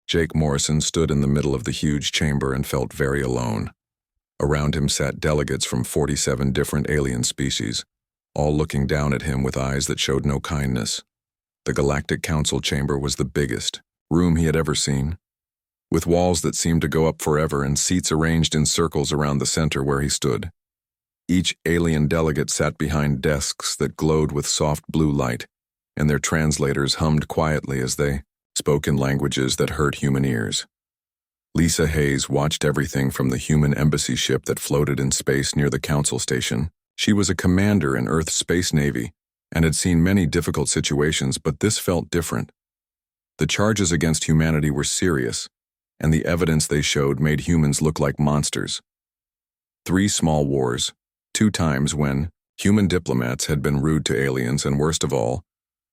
Jake Morrison stood in the middle of the huge chamber and felt very alone. Around him sat delegates from 47 different alien species, all looking down at him with eyes that showed no kindness. The Galactic Council chamber was the biggest room he had ever seen, with walls that seemed to go up forever and seats arranged in circles around the center where he stood. Each alien delegate sat behind desks that glowed with soft blue light, and their translators hummed quietly as they spoke in languages that hurt human ears. Lisa Hayes watched everything from the human embassy ship that floated in space near the council station. She was a commander in Earth's Space Navy and had seen many difficult situations, but this felt different. The charges against humanity were serious, and the evidence they showed made humans look like monsters. 3 small wars, 2 times when human diplomats had been rude to aliens, and worst of all,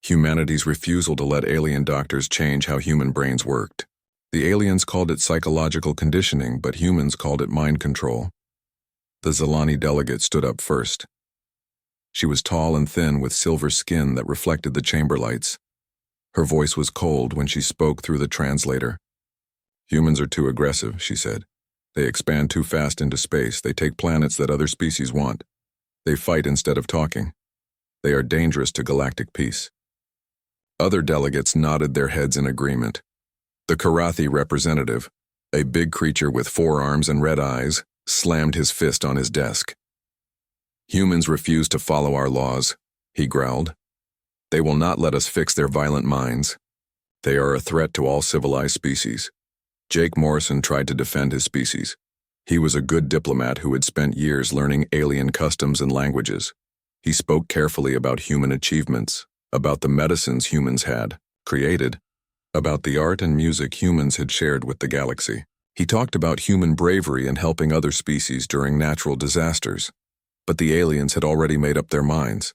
humanity's refusal to let alien doctors change how human brains worked. The aliens called it psychological conditioning, but humans called it mind control. The Zilani delegate stood up first. She was tall and thin with silver skin that reflected the chamber lights. Her voice was cold when she spoke through the translator. "Humans are too aggressive," she said. "They expand too fast into space. They take planets that other species want. They fight instead of talking. They are dangerous to galactic peace." Other delegates nodded their heads in agreement. The Karathi representative, a big creature with 4 arms and red eyes, slammed his fist on his desk. "Humans refuse to follow our laws," he growled. "They will not let us fix their violent minds. They are a threat to all civilized species." Jake Morrison tried to defend his species. He was a good diplomat who had spent years learning alien customs and languages. He spoke carefully about human achievements, about the medicines humans had created, about the art and music humans had shared with the galaxy. He talked about human bravery and helping other species during natural disasters. But the aliens had already made up their minds.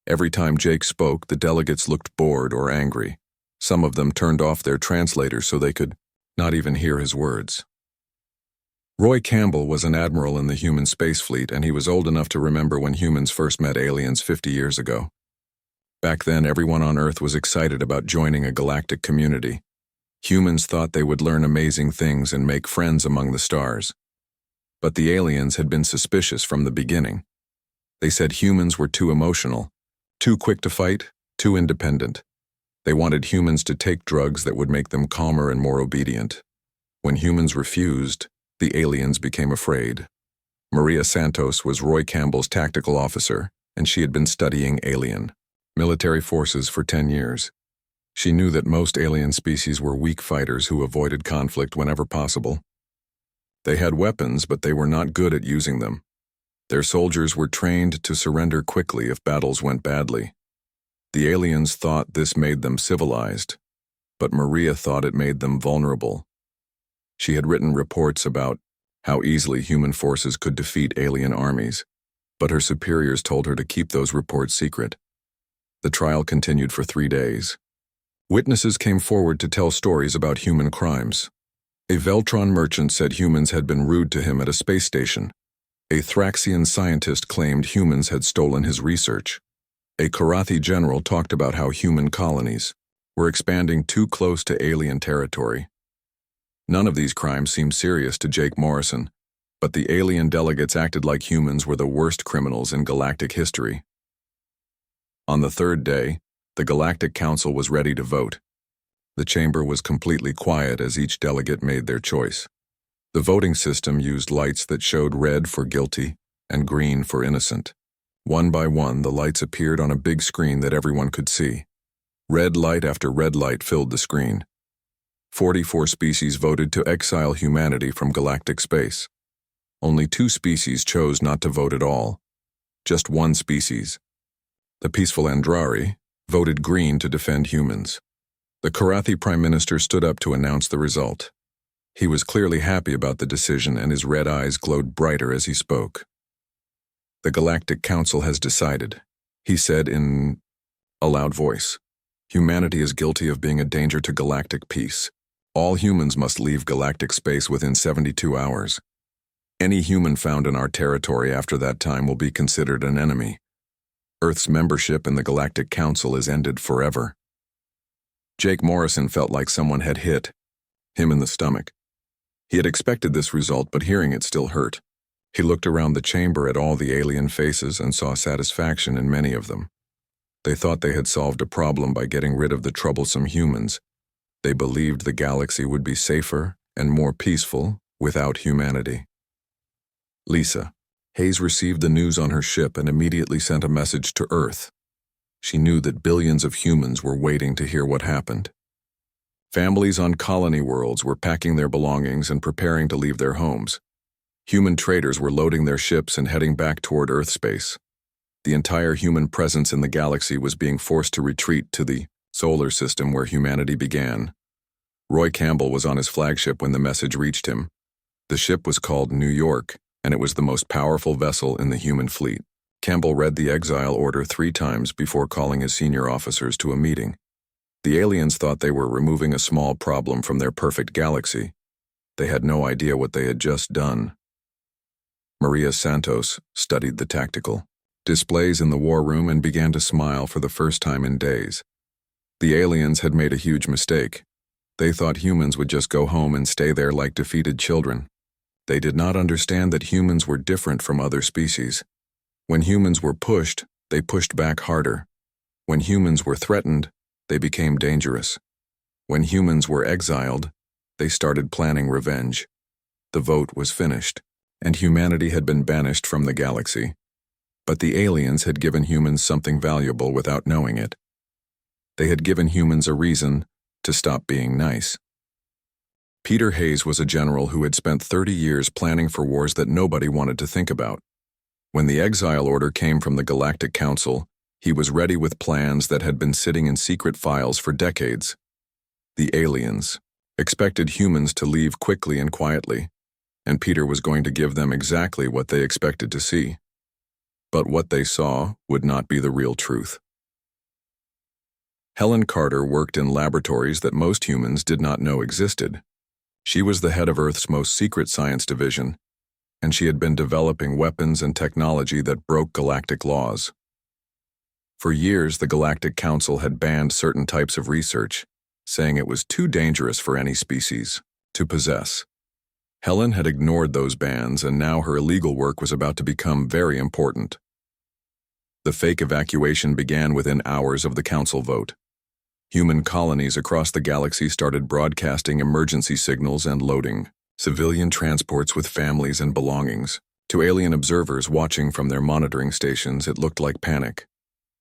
Every time Jake spoke, the delegates looked bored or angry. Some of them turned off their translators so they could not even hear his words. Roy Campbell was an admiral in the human space fleet, and he was old enough to remember when humans first met aliens 50 years ago. Back then, everyone on Earth was excited about joining a galactic community. Humans thought they would learn amazing things and make friends among the stars. But the aliens had been suspicious from the beginning. They said humans were too emotional, too quick to fight, too independent. They wanted humans to take drugs that would make them calmer and more obedient. When humans refused, the aliens became afraid. Maria Santos was Roy Campbell's tactical officer, and she had been studying alien military forces for 10 years. She knew that most alien species were weak fighters who avoided conflict whenever possible. They had weapons, but they were not good at using them. Their soldiers were trained to surrender quickly if battles went badly. The aliens thought this made them civilized, but Maria thought it made them vulnerable. She had written reports about how easily human forces could defeat alien armies, but her superiors told her to keep those reports secret. The trial continued for 3 days. Witnesses came forward to tell stories about human crimes. A Veltron merchant said humans had been rude to him at a space station. A Thraxian scientist claimed humans had stolen his research. A Karathi general talked about how human colonies were expanding too close to alien territory. None of these crimes seemed serious to Jake Morrison, but the alien delegates acted like humans were the worst criminals in galactic history. On the 3rd day, the Galactic Council was ready to vote. The chamber was completely quiet as each delegate made their choice. The voting system used lights that showed red for guilty and green for innocent. One by one, the lights appeared on a big screen that everyone could see. Red light after red light filled the screen. 44 species voted to exile humanity from galactic space. Only 2 species chose not to vote at all. Just 1 species, the peaceful Andrari, voted green to defend humans. The Karathi Prime Minister stood up to announce the result. He was clearly happy about the decision, and his red eyes glowed brighter as he spoke. "The Galactic Council has decided," he said in a loud voice. "Humanity is guilty of being a danger to galactic peace. All humans must leave galactic space within 72 hours. Any human found in our territory after that time will be considered an enemy. Earth's membership in the Galactic Council is ended forever." Jake Morrison felt like someone had hit him in the stomach. He had expected this result, but hearing it still hurt. He looked around the chamber at all the alien faces and saw satisfaction in many of them. They thought they had solved a problem by getting rid of the troublesome humans. They believed the galaxy would be safer and more peaceful without humanity. Lisa. Hayes received the news on her ship and immediately sent a message to Earth. She knew that billions of humans were waiting to hear what happened. Families on colony worlds were packing their belongings and preparing to leave their homes. Human traders were loading their ships and heading back toward Earth space. The entire human presence in the galaxy was being forced to retreat to the solar system where humanity began. Roy Campbell was on his flagship when the message reached him. The ship was called New York, and it was the most powerful vessel in the human fleet. Campbell read the Exile order 3 times before calling his senior officers to a meeting. The aliens thought they were removing a small problem from their perfect galaxy. They had no idea what they had just done. Maria Santos studied the tactical displays in the war room and began to smile for the first time in days. The aliens had made a huge mistake. They thought humans would just go home and stay there like defeated children. They did not understand that humans were different from other species. When humans were pushed, they pushed back harder. When humans were threatened, they became dangerous. When humans were exiled, they started planning revenge. The vote was finished, and humanity had been banished from the galaxy. But the aliens had given humans something valuable without knowing it. They had given humans a reason to stop being nice. Peter Hayes was a general who had spent 30 years planning for wars that nobody wanted to think about. When the Exile order came from the Galactic Council, he was ready with plans that had been sitting in secret files for decades. The aliens expected humans to leave quickly and quietly, and Peter was going to give them exactly what they expected to see. But what they saw would not be the real truth. Helen Carter worked in laboratories that most humans did not know existed. She was the head of Earth's most secret science division, and she had been developing weapons and technology that broke galactic laws. For years, the Galactic Council had banned certain types of research, saying it was too dangerous for any species to possess. Helen had ignored those bans, and now her illegal work was about to become very important. The fake evacuation began within hours of the council vote. Human colonies across the galaxy started broadcasting emergency signals and loading civilian transports with families and belongings. To alien observers watching from their monitoring stations, it looked like panic.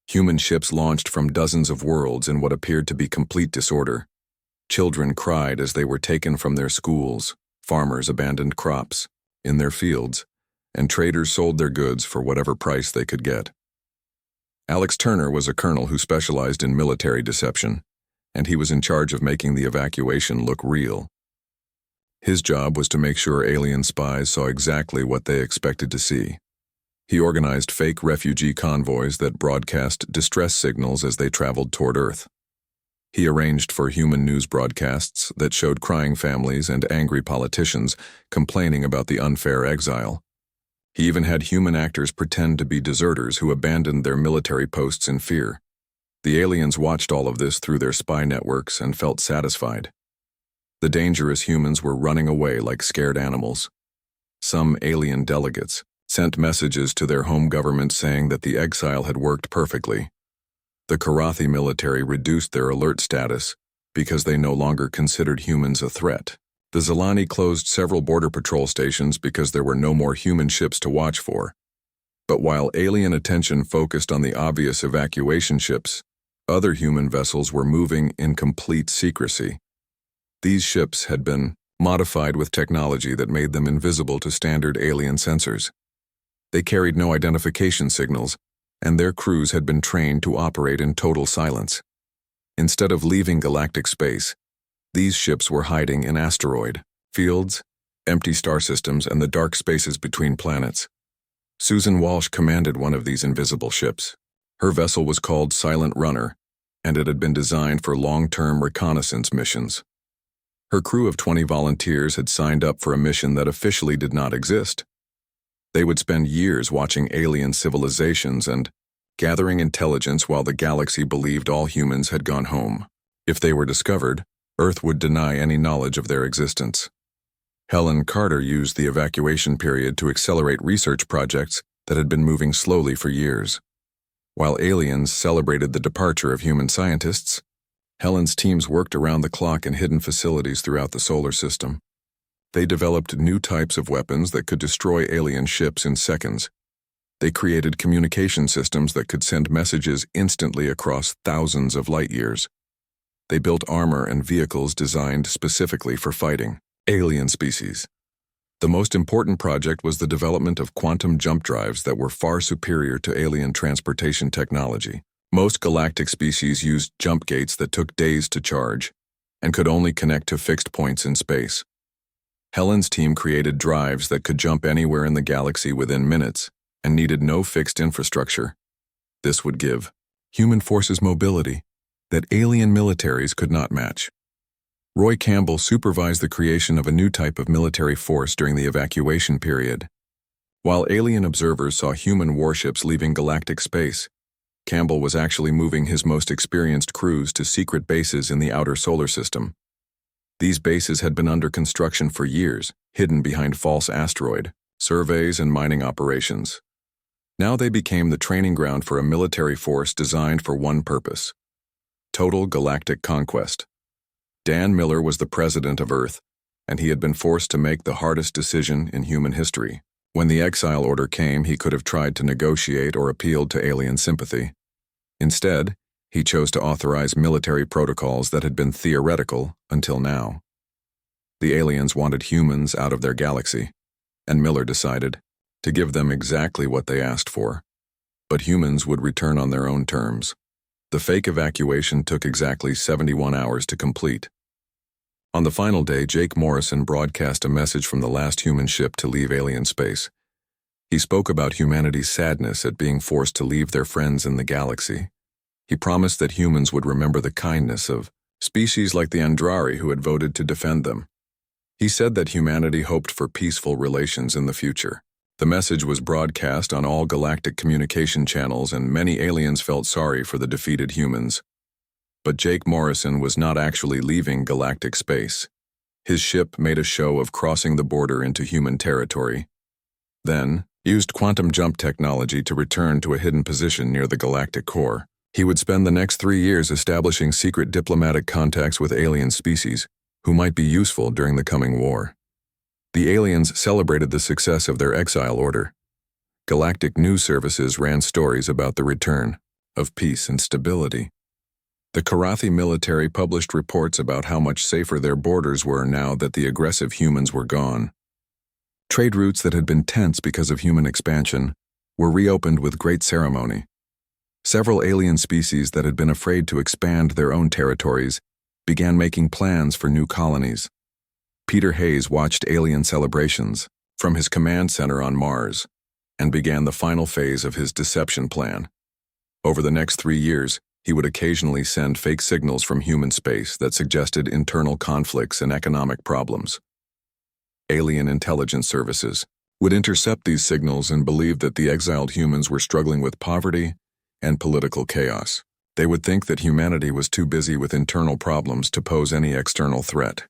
Human ships launched from dozens of worlds in what appeared to be complete disorder. Children cried as they were taken from their schools, farmers abandoned crops in their fields, and traders sold their goods for whatever price they could get. Alex Turner was a colonel who specialized in military deception, and he was in charge of making the evacuation look real. His job was to make sure alien spies saw exactly what they expected to see. He organized fake refugee convoys that broadcast distress signals as they traveled toward Earth. He arranged for human news broadcasts that showed crying families and angry politicians complaining about the unfair exile. He even had human actors pretend to be deserters who abandoned their military posts in fear. The aliens watched all of this through their spy networks and felt satisfied. The dangerous humans were running away like scared animals. Some alien delegates sent messages to their home government saying that the exile had worked perfectly. The Karathi military reduced their alert status because they no longer considered humans a threat. The Zilani closed several border patrol stations because there were no more human ships to watch for. But while alien attention focused on the obvious evacuation ships, other human vessels were moving in complete secrecy. These ships had been modified with technology that made them invisible to standard alien sensors. They carried no identification signals, and their crews had been trained to operate in total silence. Instead of leaving galactic space, these ships were hiding in asteroid fields, empty star systems, and the dark spaces between planets. Susan Walsh commanded one of these invisible ships. Her vessel was called Silent Runner, and it had been designed for long-term reconnaissance missions. Her crew of 20 volunteers had signed up for a mission that officially did not exist. They would spend years watching alien civilizations and gathering intelligence while the galaxy believed all humans had gone home. If they were discovered, Earth would deny any knowledge of their existence. Helen Carter used the evacuation period to accelerate research projects that had been moving slowly for years. While aliens celebrated the departure of human scientists, Helen's teams worked around the clock in hidden facilities throughout the solar system. They developed new types of weapons that could destroy alien ships in seconds. They created communication systems that could send messages instantly across thousands of light years. They built armor and vehicles designed specifically for fighting alien species. The most important project was the development of quantum jump drives that were far superior to alien transportation technology. Most galactic species used jump gates that took days to charge and could only connect to fixed points in space. Helen's team created drives that could jump anywhere in the galaxy within minutes and needed no fixed infrastructure. This would give human forces mobility that alien militaries could not match. Roy Campbell supervised the creation of a new type of military force during the evacuation period. While alien observers saw human warships leaving galactic space, Campbell was actually moving his most experienced crews to secret bases in the outer solar system. These bases had been under construction for years, hidden behind false asteroid surveys and mining operations. Now they became the training ground for a military force designed for one purpose: total galactic conquest. Dan Miller was the president of Earth, and he had been forced to make the hardest decision in human history. When the Exile order came, he could have tried to negotiate or appealed to alien sympathy. Instead, he chose to authorize military protocols that had been theoretical until now. The aliens wanted humans out of their galaxy, and Miller decided to give them exactly what they asked for. But humans would return on their own terms. The fake evacuation took exactly 71 hours to complete. On the final day, Jake Morrison broadcast a message from the last human ship to leave alien space. He spoke about humanity's sadness at being forced to leave their friends in the galaxy. He promised that humans would remember the kindness of species like the Andrari who had voted to defend them. He said that humanity hoped for peaceful relations in the future. The message was broadcast on all galactic communication channels, and many aliens felt sorry for the defeated humans. But Jake Morrison was not actually leaving galactic space. His ship made a show of crossing the border into human territory, then used quantum jump technology to return to a hidden position near the galactic core. He would spend the next 3 years establishing secret diplomatic contacts with alien species who might be useful during the coming war. The aliens celebrated the success of their exile order. Galactic news services ran stories about the return of peace and stability. The Karathi military published reports about how much safer their borders were now that the aggressive humans were gone. Trade routes that had been tense because of human expansion were reopened with great ceremony. Several alien species that had been afraid to expand their own territories began making plans for new colonies. Peter Hayes watched alien celebrations from his command center on Mars and began the final phase of his deception plan. Over the next 3 years, he would occasionally send fake signals from human space that suggested internal conflicts and economic problems. Alien intelligence services would intercept these signals and believe that the exiled humans were struggling with poverty and political chaos. They would think that humanity was too busy with internal problems to pose any external threat.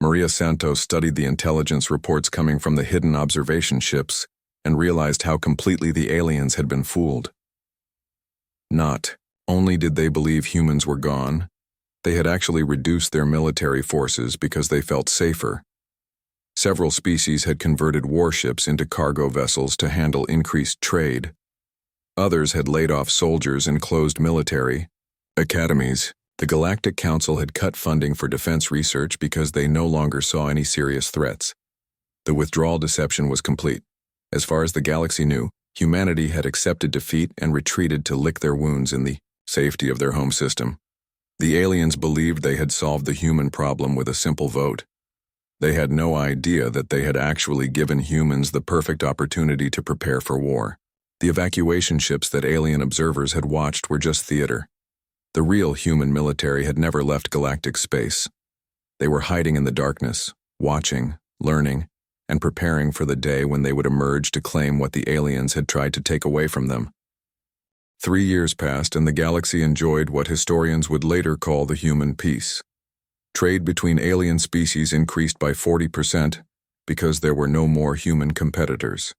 Maria Santos studied the intelligence reports coming from the hidden observation ships and realized how completely the aliens had been fooled. Not only did they believe humans were gone, they had actually reduced their military forces because they felt safer. Several species had converted warships into cargo vessels to handle increased trade. Others had laid off soldiers and closed military academies. The Galactic Council had cut funding for defense research because they no longer saw any serious threats. The withdrawal deception was complete. As far as the galaxy knew, humanity had accepted defeat and retreated to lick their wounds in the safety of their home system. The aliens believed they had solved the human problem with a simple vote. They had no idea that they had actually given humans the perfect opportunity to prepare for war. The evacuation ships that alien observers had watched were just theater. The real human military had never left galactic space. They were hiding in the darkness, watching, learning, and preparing for the day when they would emerge to claim what the aliens had tried to take away from them. 3 years passed, and the galaxy enjoyed what historians would later call the human peace. Trade between alien species increased by 40% because there were no more human competitors.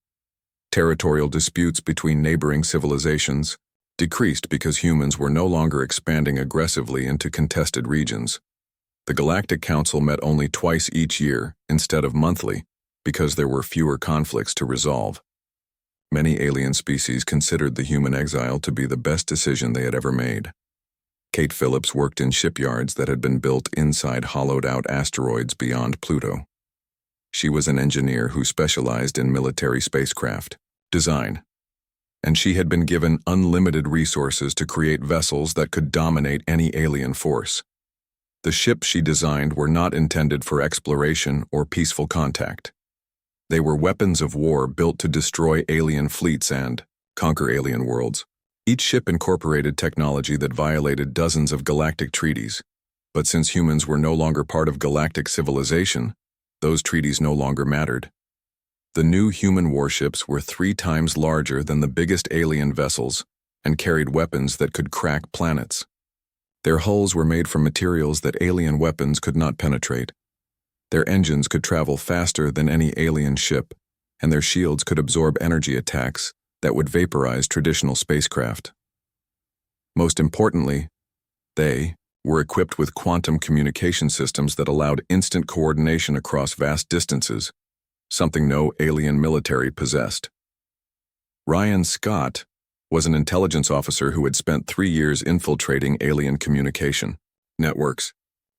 Territorial disputes between neighboring civilizations decreased because humans were no longer expanding aggressively into contested regions. The Galactic Council met only twice each year instead of monthly because there were fewer conflicts to resolve. Many alien species considered the human exile to be the best decision they had ever made. Kate Phillips worked in shipyards that had been built inside hollowed-out asteroids beyond Pluto. She was an engineer who specialized in military spacecraft design, and she had been given unlimited resources to create vessels that could dominate any alien force. The ships she designed were not intended for exploration or peaceful contact. They were weapons of war built to destroy alien fleets and conquer alien worlds. Each ship incorporated technology that violated dozens of galactic treaties, but since humans were no longer part of galactic civilization, those treaties no longer mattered. The new human warships were 3 times larger than the biggest alien vessels and carried weapons that could crack planets. Their hulls were made from materials that alien weapons could not penetrate. Their engines could travel faster than any alien ship, and their shields could absorb energy attacks that would vaporize traditional spacecraft. Most importantly, they were equipped with quantum communication systems that allowed instant coordination across vast distances, something no alien military possessed. Ryan Scott was an intelligence officer who had spent 3 years infiltrating alien communication networks.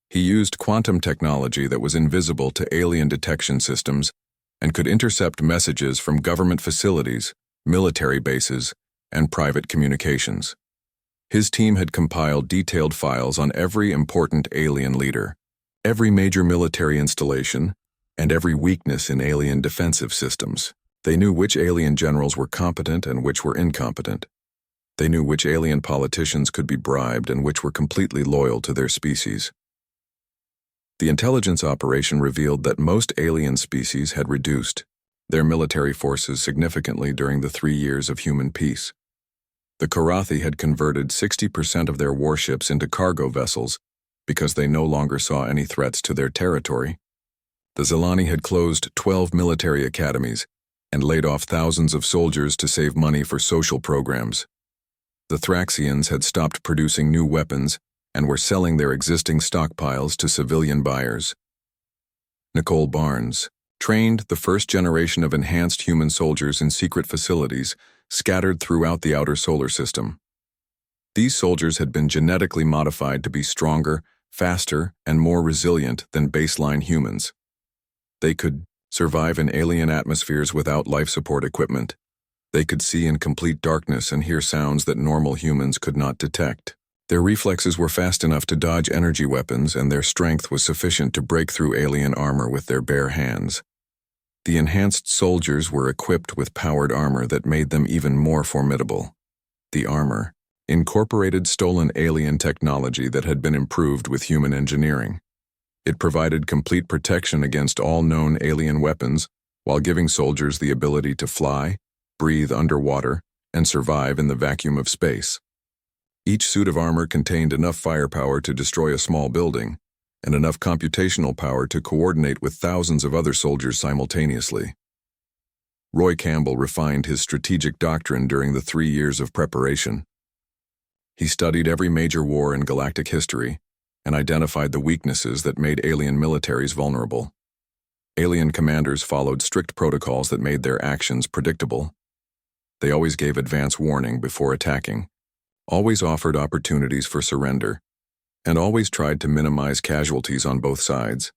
He used quantum technology that was invisible to alien detection systems and could intercept messages from government facilities, military bases, and private communications. His team had compiled detailed files on every important alien leader, every major military installation, and every weakness in alien defensive systems. They knew which alien generals were competent and which were incompetent. They knew which alien politicians could be bribed and which were completely loyal to their species. The intelligence operation revealed that most alien species had reduced their military forces significantly during the 3 years of human peace. The Karathi had converted 60% of their warships into cargo vessels because they no longer saw any threats to their territory. The Zelani had closed 12 military academies and laid off thousands of soldiers to save money for social programs. The Thraxians had stopped producing new weapons and were selling their existing stockpiles to civilian buyers. Nicole Barnes trained the first generation of enhanced human soldiers in secret facilities scattered throughout the outer solar system. These soldiers had been genetically modified to be stronger, faster, and more resilient than baseline humans. They could survive in alien atmospheres without life support equipment. They could see in complete darkness and hear sounds that normal humans could not detect. Their reflexes were fast enough to dodge energy weapons, and their strength was sufficient to break through alien armor with their bare hands. The enhanced soldiers were equipped with powered armor that made them even more formidable. The armor incorporated stolen alien technology that had been improved with human engineering. It provided complete protection against all known alien weapons while giving soldiers the ability to fly, breathe underwater, and survive in the vacuum of space. Each suit of armor contained enough firepower to destroy a small building, and enough computational power to coordinate with thousands of other soldiers simultaneously. Roy Campbell refined his strategic doctrine during the 3 years of preparation. He studied every major war in galactic history and identified the weaknesses that made alien militaries vulnerable. Alien commanders followed strict protocols that made their actions predictable. They always gave advance warning before attacking, always offered opportunities for surrender, and always tried to minimize casualties on both sides.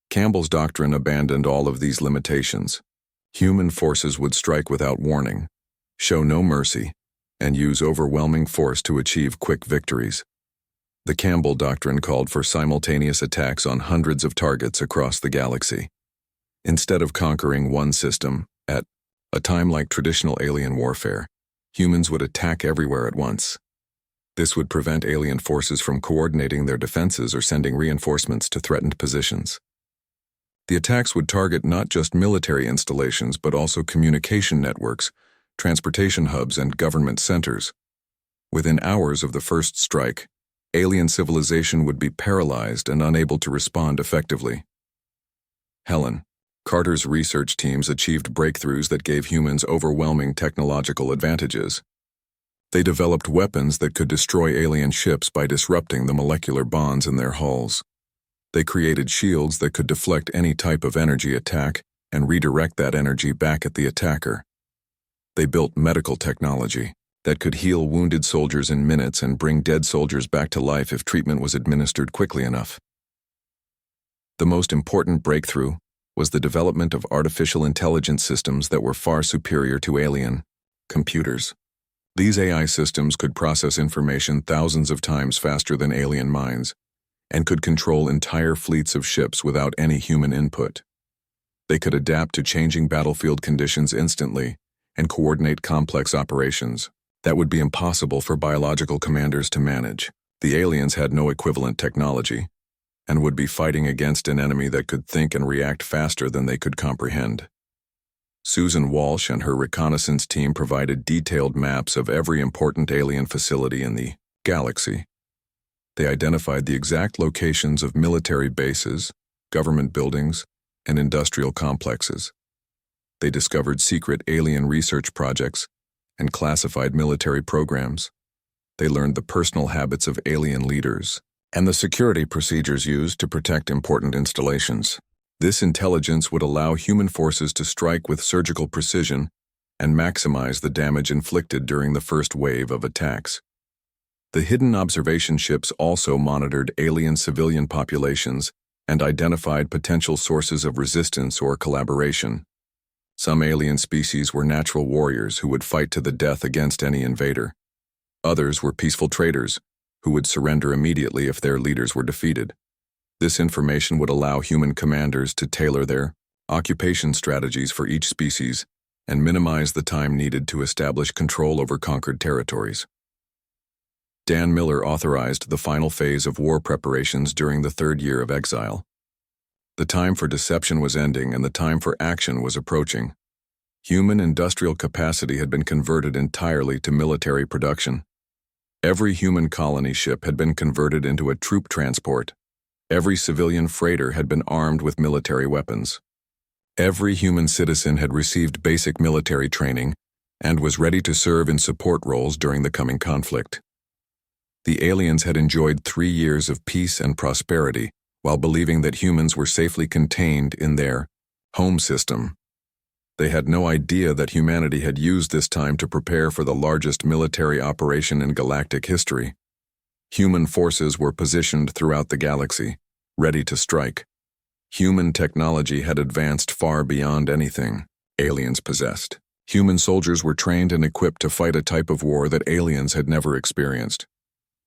Campbell's doctrine abandoned all of these limitations. Human forces would strike without warning, show no mercy, and use overwhelming force to achieve quick victories. The Campbell doctrine called for simultaneous attacks on hundreds of targets across the galaxy. Instead of conquering one system, at a time like traditional alien warfare, humans would attack everywhere at once. This would prevent alien forces from coordinating their defenses or sending reinforcements to threatened positions. The attacks would target not just military installations but also communication networks, transportation hubs, and government centers. Within hours of the first strike, Alien civilization would be paralyzed and unable to respond effectively. Helen, Carter's research teams achieved breakthroughs that gave humans overwhelming technological advantages. They developed weapons that could destroy alien ships by disrupting the molecular bonds in their hulls. They created shields that could deflect any type of energy attack and redirect that energy back at the attacker. They built medical technology that could heal wounded soldiers in minutes and bring dead soldiers back to life if treatment was administered quickly enough. The most important breakthrough was the development of artificial intelligence systems that were far superior to alien computers. These AI systems could process information thousands of times faster than alien minds and could control entire fleets of ships without any human input. They could adapt to changing battlefield conditions instantly and coordinate complex operations that would be impossible for biological commanders to manage. The aliens had no equivalent technology and would be fighting against an enemy that could think and react faster than they could comprehend. Susan Walsh and her reconnaissance team provided detailed maps of every important alien facility in the galaxy. They identified the exact locations of military bases, government buildings, and industrial complexes. They discovered secret alien research projects and classified military programs. They learned the personal habits of alien leaders and the security procedures used to protect important installations. This intelligence would allow human forces to strike with surgical precision and maximize the damage inflicted during the first wave of attacks. The hidden observation ships also monitored alien civilian populations and identified potential sources of resistance or collaboration. Some alien species were natural warriors who would fight to the death against any invader. Others were peaceful traders who would surrender immediately if their leaders were defeated. This information would allow human commanders to tailor their occupation strategies for each species and minimize the time needed to establish control over conquered territories. Dan Miller authorized the final phase of war preparations during the third year of Exile. The time for deception was ending and the time for action was approaching. Human industrial capacity had been converted entirely to military production. Every human colony ship had been converted into a troop transport. Every civilian freighter had been armed with military weapons. Every human citizen had received basic military training and was ready to serve in support roles during the coming conflict. The aliens had enjoyed 3 years of peace and prosperity while believing that humans were safely contained in their home system. They had no idea that humanity had used this time to prepare for the largest military operation in galactic history. Human forces were positioned throughout the galaxy, ready to strike. Human technology had advanced far beyond anything aliens possessed. Human soldiers were trained and equipped to fight a type of war that aliens had never experienced.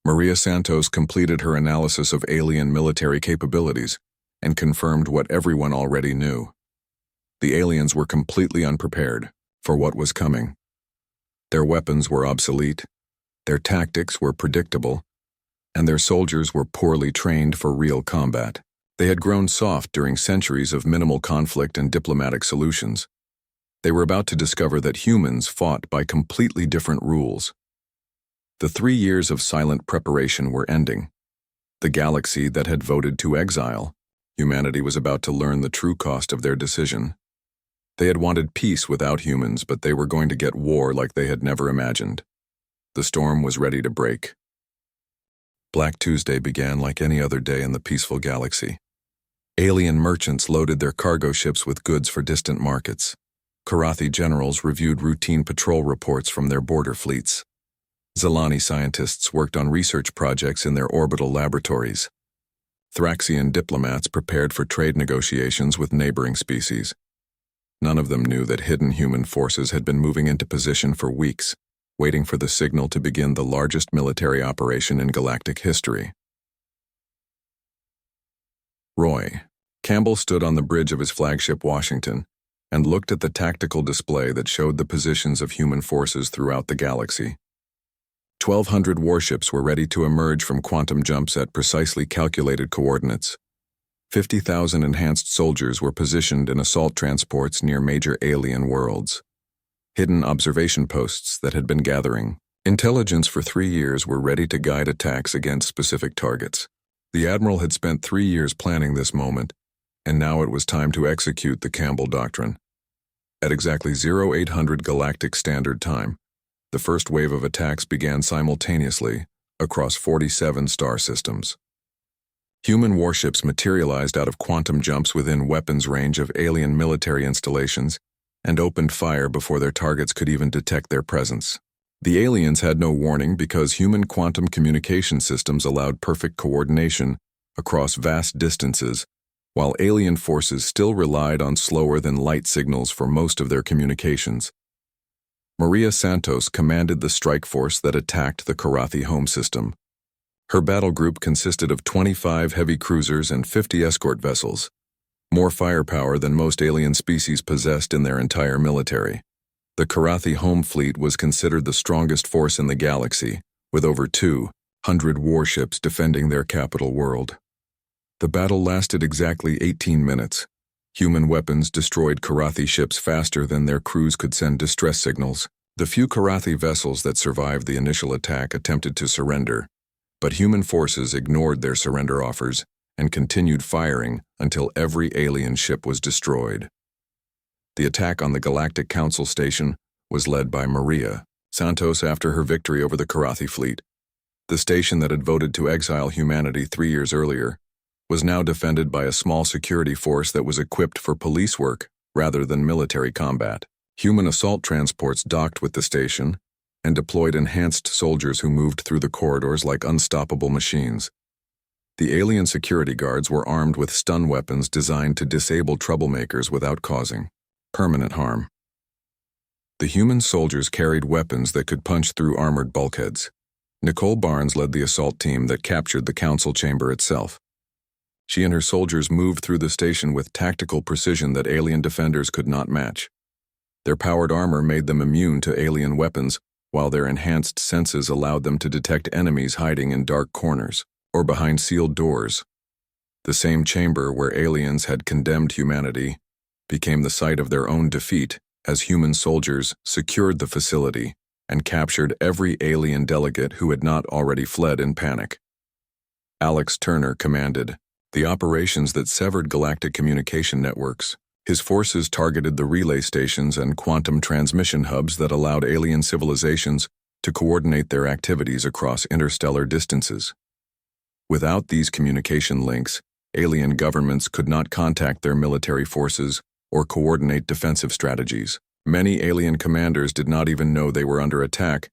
Maria Santos completed her analysis of alien military capabilities and confirmed what everyone already knew. The aliens were completely unprepared for what was coming. Their weapons were obsolete, their tactics were predictable, and their soldiers were poorly trained for real combat. They had grown soft during centuries of minimal conflict and diplomatic solutions. They were about to discover that humans fought by completely different rules. The 3 years of silent preparation were ending. The galaxy that had voted to exile, humanity was about to learn the true cost of their decision. They had wanted peace without humans, but they were going to get war like they had never imagined. The storm was ready to break. Black Tuesday began like any other day in the peaceful galaxy. Alien merchants loaded their cargo ships with goods for distant markets. Karathi generals reviewed routine patrol reports from their border fleets. Zilani scientists worked on research projects in their orbital laboratories. Thraxian diplomats prepared for trade negotiations with neighboring species. None of them knew that hidden human forces had been moving into position for weeks, waiting for the signal to begin the largest military operation in galactic history. Roy Campbell stood on the bridge of his flagship Washington and looked at the tactical display that showed the positions of human forces throughout the galaxy. 1,200 warships were ready to emerge from quantum jumps at precisely calculated coordinates. 50,000 enhanced soldiers were positioned in assault transports near major alien worlds. Hidden observation posts that had been gathering Intelligence for 3 years were ready to guide attacks against specific targets. The Admiral had spent 3 years planning this moment, and now it was time to execute the Campbell Doctrine. At exactly 0800 Galactic Standard Time, the first wave of attacks began simultaneously across 47 star systems. Human warships materialized out of quantum jumps within weapons range of alien military installations and opened fire before their targets could even detect their presence. The aliens had no warning because human quantum communication systems allowed perfect coordination across vast distances, while alien forces still relied on slower-than-light signals for most of their communications. Maria Santos commanded the strike force that attacked the Karathi home system. Her battle group consisted of 25 heavy cruisers and 50 escort vessels, more firepower than most alien species possessed in their entire military. The Karathi home fleet was considered the strongest force in the galaxy, with over 200 warships defending their capital world. The battle lasted exactly 18 minutes. Human weapons destroyed Karathi ships faster than their crews could send distress signals. The few Karathi vessels that survived the initial attack attempted to surrender, but human forces ignored their surrender offers and continued firing until every alien ship was destroyed. The attack on the Galactic Council Station was led by Maria Santos after her victory over the Karathi fleet. The station that had voted to exile humanity 3 years earlier was now defended by a small security force that was equipped for police work rather than military combat. Human assault transports docked with the station and deployed enhanced soldiers who moved through the corridors like unstoppable machines. The alien security guards were armed with stun weapons designed to disable troublemakers without causing permanent harm. The human soldiers carried weapons that could punch through armored bulkheads. Nicole Barnes led the assault team that captured the council chamber itself. She and her soldiers moved through the station with tactical precision that alien defenders could not match. Their powered armor made them immune to alien weapons, while their enhanced senses allowed them to detect enemies hiding in dark corners or behind sealed doors. The same chamber where aliens had condemned humanity became the site of their own defeat as human soldiers secured the facility and captured every alien delegate who had not already fled in panic. Alex Turner commanded the operations that severed galactic communication networks. His forces targeted the relay stations and quantum transmission hubs that allowed alien civilizations to coordinate their activities across interstellar distances. Without these communication links, alien governments could not contact their military forces or coordinate defensive strategies. Many alien commanders did not even know they were under attack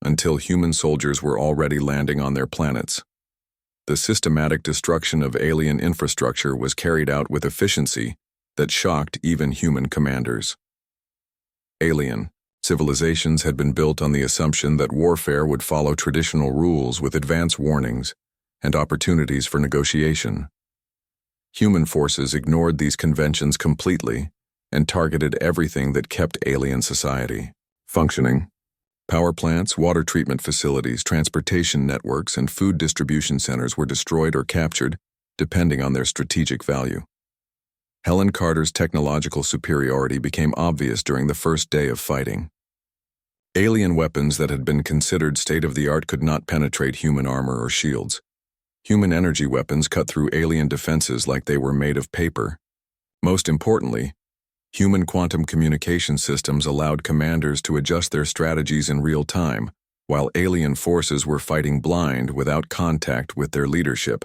until human soldiers were already landing on their planets. The systematic destruction of alien infrastructure was carried out with efficiency that shocked even human commanders. Alien civilizations had been built on the assumption that warfare would follow traditional rules with advance warnings and opportunities for negotiation. Human forces ignored these conventions completely and targeted everything that kept alien society functioning. Power plants, water treatment facilities, transportation networks, and food distribution centers were destroyed or captured, depending on their strategic value. Helen Carter's technological superiority became obvious during the first day of fighting. Alien weapons that had been considered state-of-the-art could not penetrate human armor or shields. Human energy weapons cut through alien defenses like they were made of paper. Most importantly, human quantum communication systems allowed commanders to adjust their strategies in real time, while alien forces were fighting blind without contact with their leadership.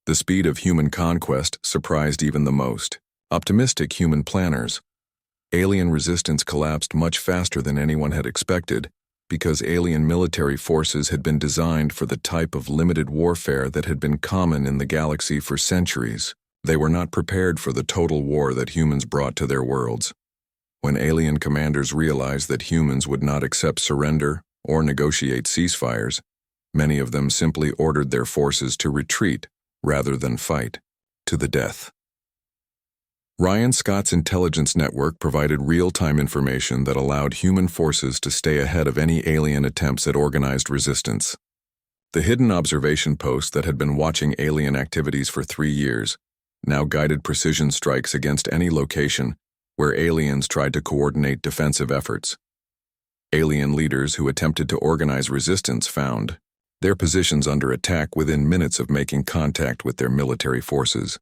The speed of human conquest surprised even the most optimistic human planners. Alien resistance collapsed much faster than anyone had expected, because alien military forces had been designed for the type of limited warfare that had been common in the galaxy for centuries. They were not prepared for the total war that humans brought to their worlds. When alien commanders realized that humans would not accept surrender or negotiate ceasefires, many of them simply ordered their forces to retreat rather than fight to the death. Ryan Scott's intelligence network provided real-time information that allowed human forces to stay ahead of any alien attempts at organized resistance. The hidden observation post that had been watching alien activities for 3 years now guided precision strikes against any location where aliens tried to coordinate defensive efforts. Alien leaders who attempted to organize resistance found their positions under attack within minutes of making contact with their military forces.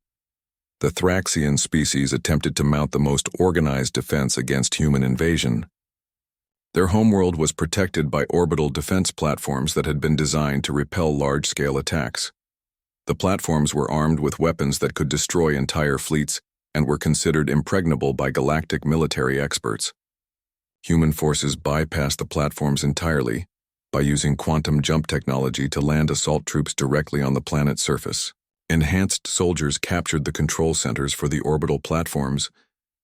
The Thraxian species attempted to mount the most organized defense against human invasion. Their homeworld was protected by orbital defense platforms that had been designed to repel large-scale attacks. The platforms were armed with weapons that could destroy entire fleets and were considered impregnable by galactic military experts. Human forces bypassed the platforms entirely by using quantum jump technology to land assault troops directly on the planet's surface. Enhanced soldiers captured the control centers for the orbital platforms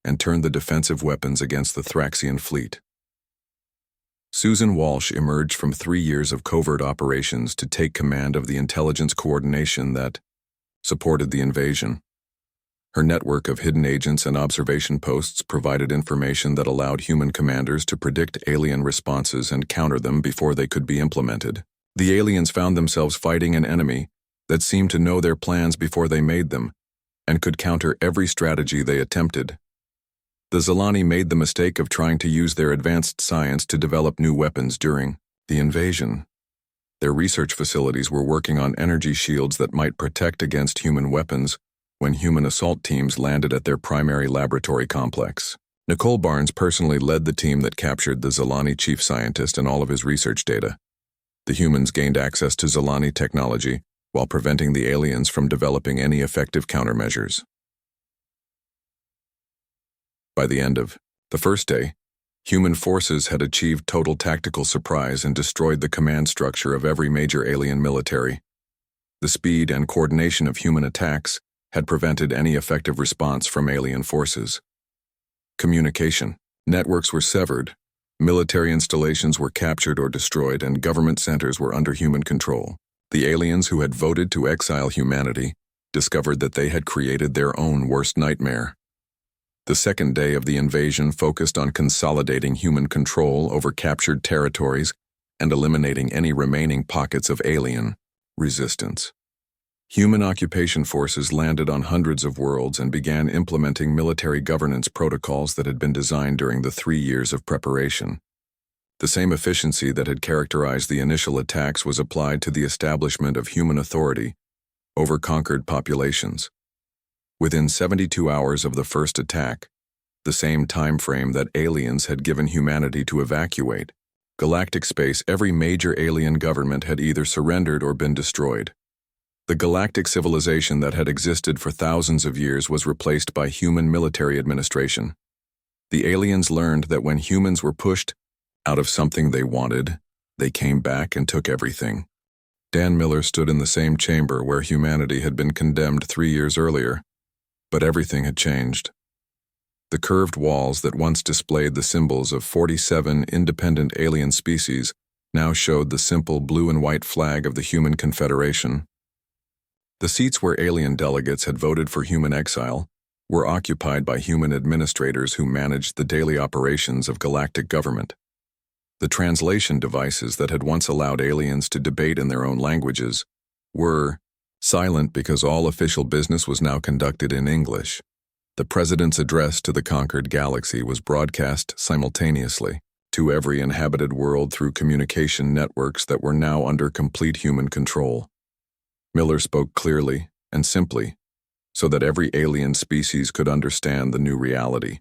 and turned the defensive weapons against the Thraxian fleet. Susan Walsh emerged from 3 years of covert operations to take command of the intelligence coordination that supported the invasion. Her network of hidden agents and observation posts provided information that allowed human commanders to predict alien responses and counter them before they could be implemented. The aliens found themselves fighting an enemy that seemed to know their plans before they made them and could counter every strategy they attempted. The Zilani made the mistake of trying to use their advanced science to develop new weapons during the invasion. Their research facilities were working on energy shields that might protect against human weapons when human assault teams landed at their primary laboratory complex. Nicole Barnes personally led the team that captured the Zilani chief scientist and all of his research data. The humans gained access to Zilani technology while preventing the aliens from developing any effective countermeasures. By the end of the first day, human forces had achieved total tactical surprise and destroyed the command structure of every major alien military. The speed and coordination of human attacks had prevented any effective response from alien forces. Communication networks were severed, military installations were captured or destroyed, and government centers were under human control. The aliens who had voted to exile humanity discovered that they had created their own worst nightmare. The second day of the invasion focused on consolidating human control over captured territories and eliminating any remaining pockets of alien resistance. Human occupation forces landed on hundreds of worlds and began implementing military governance protocols that had been designed during the 3 years of preparation. The same efficiency that had characterized the initial attacks was applied to the establishment of human authority over conquered populations. Within 72 hours of the first attack, the same time frame that aliens had given humanity to evacuate, galactic space, every major alien government had either surrendered or been destroyed. The galactic civilization that had existed for thousands of years was replaced by human military administration. The aliens learned that when humans were pushed out of something they wanted, they came back and took everything. Dan Miller stood in the same chamber where humanity had been condemned 3 years earlier. But everything had changed. The curved walls that once displayed the symbols of 47 independent alien species now showed the simple blue and white flag of the Human Confederation. The seats where alien delegates had voted for human exile were occupied by human administrators who managed the daily operations of galactic government. The translation devices that had once allowed aliens to debate in their own languages were silent because all official business was now conducted in English. The president's address to the conquered galaxy was broadcast simultaneously to every inhabited world through communication networks that were now under complete human control. Miller spoke clearly and simply so that every alien species could understand the new reality.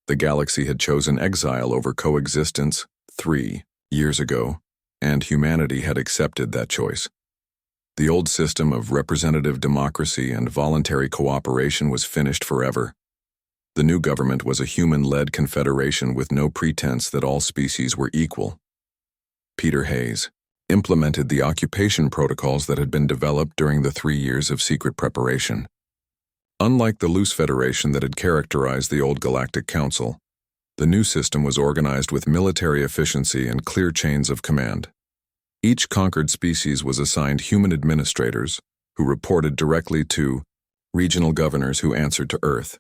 The galaxy had chosen exile over coexistence 3 years ago, and humanity had accepted that choice. The old system of representative democracy and voluntary cooperation was finished forever. The new government was a human-led confederation with no pretense that all species were equal. Peter Hayes implemented the occupation protocols that had been developed during the 3 years of secret preparation. Unlike the loose federation that had characterized the old Galactic Council, the new system was organized with military efficiency and clear chains of command. Each conquered species was assigned human administrators who reported directly to regional governors who answered to Earth.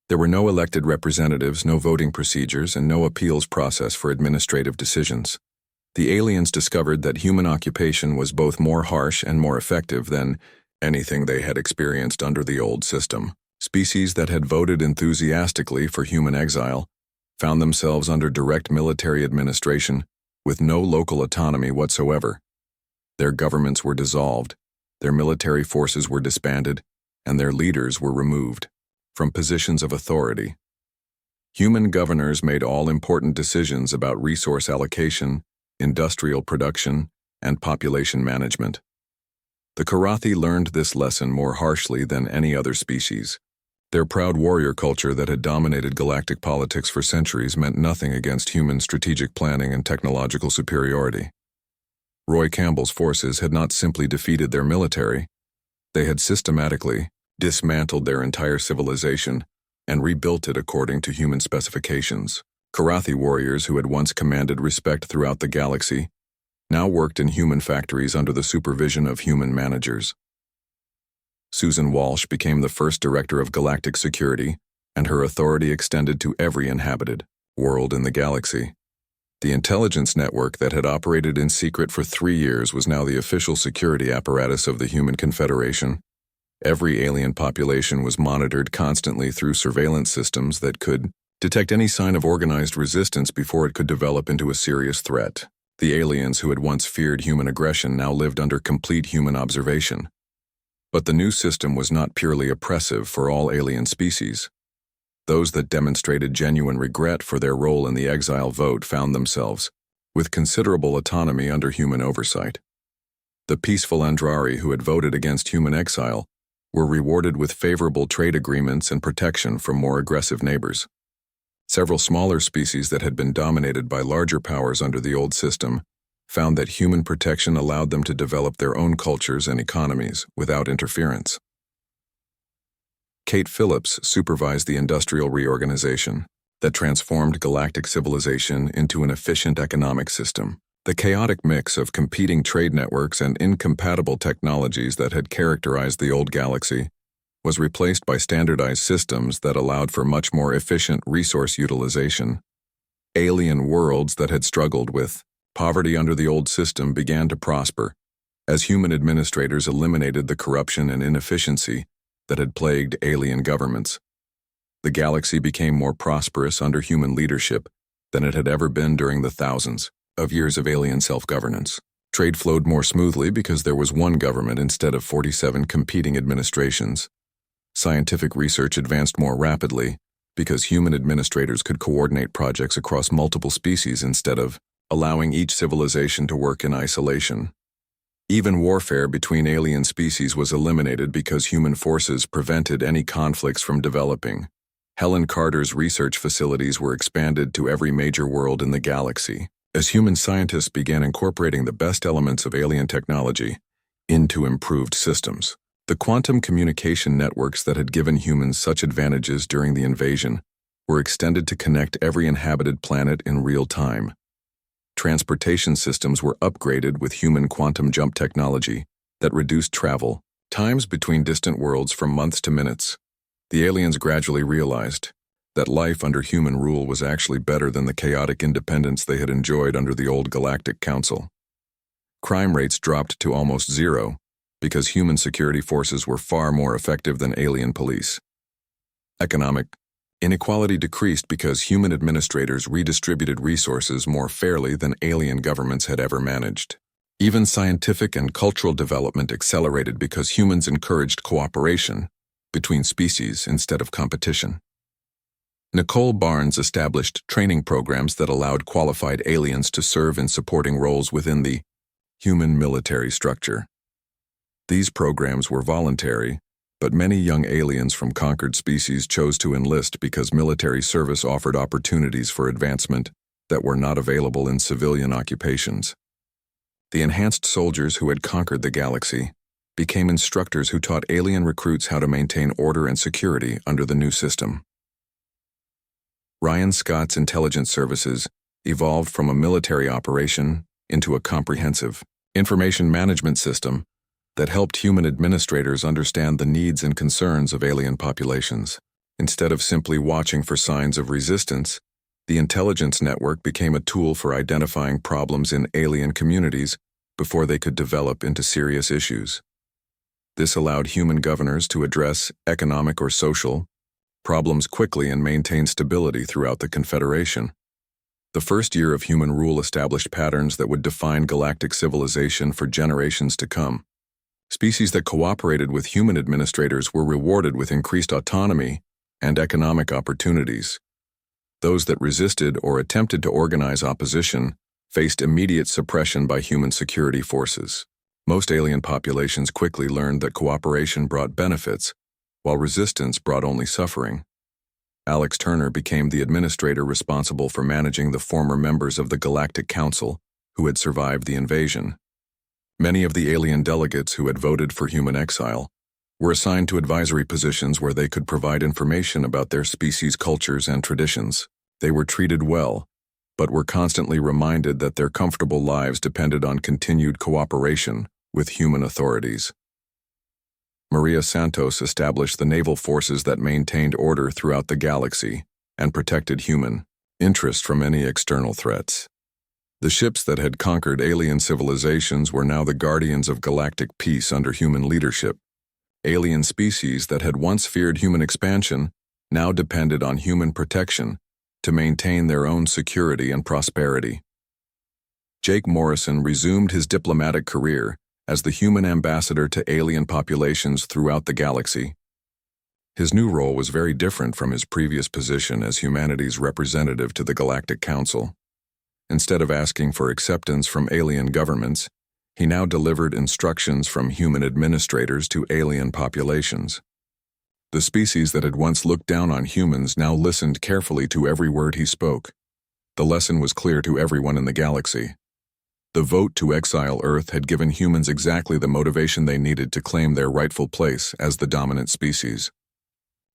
There were no elected representatives, no voting procedures, and no appeals process for administrative decisions. The aliens discovered that human occupation was both more harsh and more effective than anything they had experienced under the old system. Species that had voted enthusiastically for human exile found themselves under direct military administration with no local autonomy whatsoever. Their governments were dissolved, their military forces were disbanded, and their leaders were removed from positions of authority. Human governors made all important decisions about resource allocation, industrial production, and population management. The Karathi learned this lesson more harshly than any other species. Their proud warrior culture that had dominated galactic politics for centuries meant nothing against human strategic planning and technological superiority. Roy Campbell's forces had not simply defeated their military, they had systematically dismantled their entire civilization and rebuilt it according to human specifications. Karathi warriors who had once commanded respect throughout the galaxy now worked in human factories under the supervision of human managers. Susan Walsh became the first director of galactic security, and her authority extended to every inhabited world in the galaxy. The intelligence network that had operated in secret for 3 years was now the official security apparatus of the Human Confederation. Every alien population was monitored constantly through surveillance systems that could detect any sign of organized resistance before it could develop into a serious threat. The aliens who had once feared human aggression now lived under complete human observation. But the new system was not purely oppressive for all alien species. Those that demonstrated genuine regret for their role in the Exile vote found themselves with considerable autonomy under human oversight. The peaceful Andrari who had voted against human exile were rewarded with favorable trade agreements and protection from more aggressive neighbors. Several smaller species that had been dominated by larger powers under the old system found that human protection allowed them to develop their own cultures and economies without interference. Kate Phillips supervised the industrial reorganization that transformed galactic civilization into an efficient economic system. The chaotic mix of competing trade networks and incompatible technologies that had characterized the old galaxy was replaced by standardized systems that allowed for much more efficient resource utilization. Alien worlds that had struggled with poverty under the old system began to prosper as human administrators eliminated the corruption and inefficiency that had plagued alien governments. The galaxy became more prosperous under human leadership than it had ever been during the thousands of years of alien self-governance. Trade flowed more smoothly because there was one government instead of 47 competing administrations. Scientific research advanced more rapidly because human administrators could coordinate projects across multiple species instead of allowing each civilization to work in isolation. Even warfare between alien species was eliminated because human forces prevented any conflicts from developing. Helen Carter's research facilities were expanded to every major world in the galaxy, as human scientists began incorporating the best elements of alien technology into improved systems. The quantum communication networks that had given humans such advantages during the invasion were extended to connect every inhabited planet in real time. Transportation systems were upgraded with human quantum jump technology that reduced travel times between distant worlds from months to minutes. The aliens gradually realized that life under human rule was actually better than the chaotic independence they had enjoyed under the old Galactic Council. Crime rates dropped to almost zero because human security forces were far more effective than alien police. Economic inequality decreased because human administrators redistributed resources more fairly than alien governments had ever managed. Even scientific and cultural development accelerated because humans encouraged cooperation between species instead of competition. Nicole Barnes established training programs that allowed qualified aliens to serve in supporting roles within the human military structure. These programs were voluntary, but many young aliens from conquered species chose to enlist because military service offered opportunities for advancement that were not available in civilian occupations. The enhanced soldiers who had conquered the galaxy became instructors who taught alien recruits how to maintain order and security under the new system. Ryan Scott's intelligence services evolved from a military operation into a comprehensive information management system that helped human administrators understand the needs and concerns of alien populations. Instead of simply watching for signs of resistance, the intelligence network became a tool for identifying problems in alien communities before they could develop into serious issues. This allowed human governors to address economic or social problems quickly and maintain stability throughout the Confederation. The first year of human rule established patterns that would define galactic civilization for generations to come. Species that cooperated with human administrators were rewarded with increased autonomy and economic opportunities. Those that resisted or attempted to organize opposition faced immediate suppression by human security forces. Most alien populations quickly learned that cooperation brought benefits, while resistance brought only suffering. Alex Turner became the administrator responsible for managing the former members of the Galactic Council who had survived the invasion. Many of the alien delegates who had voted for human exile were assigned to advisory positions where they could provide information about their species' cultures and traditions. They were treated well, but were constantly reminded that their comfortable lives depended on continued cooperation with human authorities. Maria Santos established the naval forces that maintained order throughout the galaxy and protected human interest from any external threats. The ships that had conquered alien civilizations were now the guardians of galactic peace under human leadership. Alien species that had once feared human expansion now depended on human protection to maintain their own security and prosperity. Jake Morrison resumed his diplomatic career as the human ambassador to alien populations throughout the galaxy. His new role was very different from his previous position as humanity's representative to the Galactic Council. Instead of asking for acceptance from alien governments, he now delivered instructions from human administrators to alien populations. The species that had once looked down on humans now listened carefully to every word he spoke. The lesson was clear to everyone in the galaxy. The vote to exile Earth had given humans exactly the motivation they needed to claim their rightful place as the dominant species.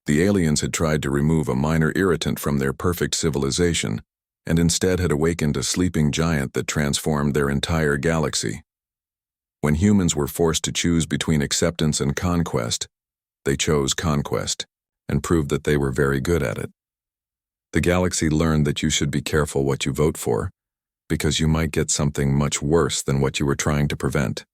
The aliens had tried to remove a minor irritant from their perfect civilization, and instead had awakened a sleeping giant that transformed their entire galaxy. When humans were forced to choose between acceptance and conquest, they chose conquest, and proved that they were very good at it. The galaxy learned that you should be careful what you vote for, because you might get something much worse than what you were trying to prevent.